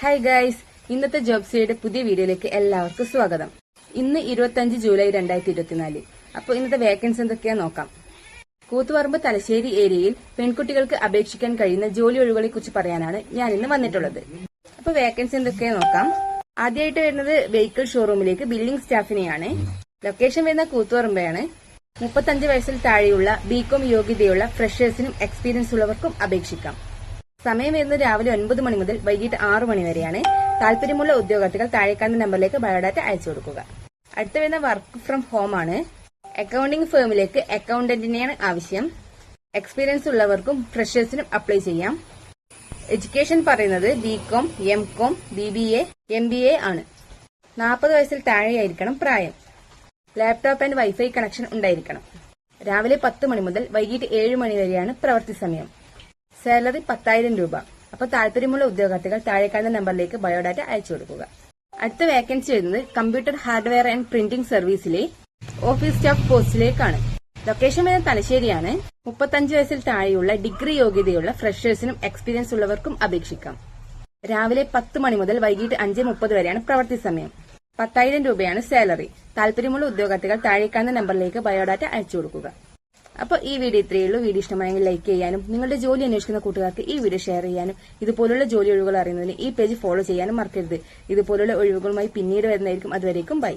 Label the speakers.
Speaker 1: Hi guys, ഇന്നത്തെ ജോബ്സിയുടെ പുതിയ വീഡിയോയിലേക്ക് എല്ലാവർക്കും സ്വാഗതം. ഇന്ന് 25 ജൂലൈ 2024. അപ്പോൾ ഇന്നത്തെ വേക്കൻസി എന്തൊക്കെയാ നോക്കാം. കൂത്തുപറമ്പ് തലശ്ശേരി ഏരിയയിൽ പെൺകുട്ടികൾക്ക് അപേക്ഷിക്കാൻ കഴിയുന്ന ജോലി ഒഴിവുകളെ കുറിച്ച് പറയാനാണ് ഞാൻ ഇന്ന് വന്നിട്ടുള്ളത്. അപ്പോൾ വേക്കൻസി എന്തൊക്കെയാ നോക്കാം. ആദ്യമായിട്ട് വരുന്നത് വെഹിക്കിൾ ഷോറൂമിലേക്ക് ബില്ലിംഗ് സ്റ്റാഫിനെയാണ്. ലൊക്കേഷൻ വരുന്ന കൂത്തുപറമ്പാണ്. 35 വയസ്സിൽ താഴെയുള്ള ബികോം യോഗ്യതയുള്ള ഫ്രഷേഴ്സിനും എക്സ്പീരിയൻസ് ഉള്ളവർക്കും അപേക്ഷിക്കാം. സമയം വരുന്നത് രാവിലെ 9 മണി മുതൽ വൈകിട്ട് 6 മണി വരെയാണ്. താല്പര്യമുള്ള ഉദ്യോഗാർത്ഥികൾ താഴെക്കാണുന്ന നമ്പറിലേക്ക് ബയോഡാറ്റ അയച്ചു കൊടുക്കുക. അടുത്ത വരുന്ന വർക്ക് ഫ്രം ഹോം ആണ്. അക്കൌണ്ടിംഗ് ഫേമിലേക്ക് അക്കൌണ്ടന്റിനെയാണ് ആവശ്യം. എക്സ്പീരിയൻസ് ഉള്ളവർക്കും ഫ്രഷേഴ്സിനും അപ്ലൈ ചെയ്യാം. എഡ്യൂക്കേഷൻ പറയുന്നത് ബികോം, എംകോം, BBA, MBA ആണ്. 40 വയസ്സിൽ താഴെയായിരിക്കണം പ്രായം. ലാപ്ടോപ്പ് ആൻഡ് വൈഫൈ കണക്ഷൻ ഉണ്ടായിരിക്കണം. രാവിലെ 10 മണി മുതൽ വൈകിട്ട് 7 മണി വരെയാണ് പ്രവൃത്തി സമയം. സാലറി 10,000 രൂപ. അപ്പോൾ താല്പര്യമുള്ള ഉദ്യോഗാർത്ഥികൾ താഴെക്കാണുന്ന നമ്പറിലേക്ക് ബയോഡാറ്റ അയച്ചു കൊടുക്കുക. അടുത്ത വേക്കൻസി വരുന്നത് കമ്പ്യൂട്ടർ ഹാർഡ്വെയർ ആൻഡ് പ്രിന്റിംഗ് സർവീസിലെ ഓഫീസ് സ്റ്റാഫ് പോസ്റ്റിലേക്കാണ്. ലൊക്കേഷൻ വരുന്നത് തലശ്ശേരിയാണ്. 35 വയസ്സിൽ താഴെയുള്ള ഡിഗ്രി യോഗ്യതയുള്ള ഫ്രഷേഴ്സിനും എക്സ്പീരിയൻസ് ഉള്ളവർക്കും അപേക്ഷിക്കാം. രാവിലെ 10 മണി മുതൽ വൈകിട്ട് 5:30 വരെയാണ് പ്രവൃത്തി സമയം. 10,000 രൂപയാണ് സാലറി. താല്പര്യമുള്ള ഉദ്യോഗാർത്ഥികൾ താഴെക്കാണുന്ന നമ്പറിലേക്ക് ബയോഡാറ്റ അയച്ചു കൊടുക്കുക. അപ്പോൾ ഈ വീഡിയോ ഇത്രയേ ഉള്ളൂ. വീഡിയോ ഇഷ്ടമായെങ്കിൽ ലൈക്ക് ചെയ്യാനും നിങ്ങളുടെ ജോലി അന്വേഷിക്കുന്ന കൂട്ടുകാർക്ക് ഈ വീഡിയോ ഷെയർ ചെയ്യാനും ഇതുപോലുള്ള ജോലി ഒഴിവുകൾ അറിയുന്നതിന് ഈ പേജ് ഫോളോ ചെയ്യാനും മറക്കരുത്. ഇതുപോലുള്ള ഒഴിവുകളുമായി പിന്നീട് വരുന്നതായിരിക്കും. അതുവരേക്കും ബൈ.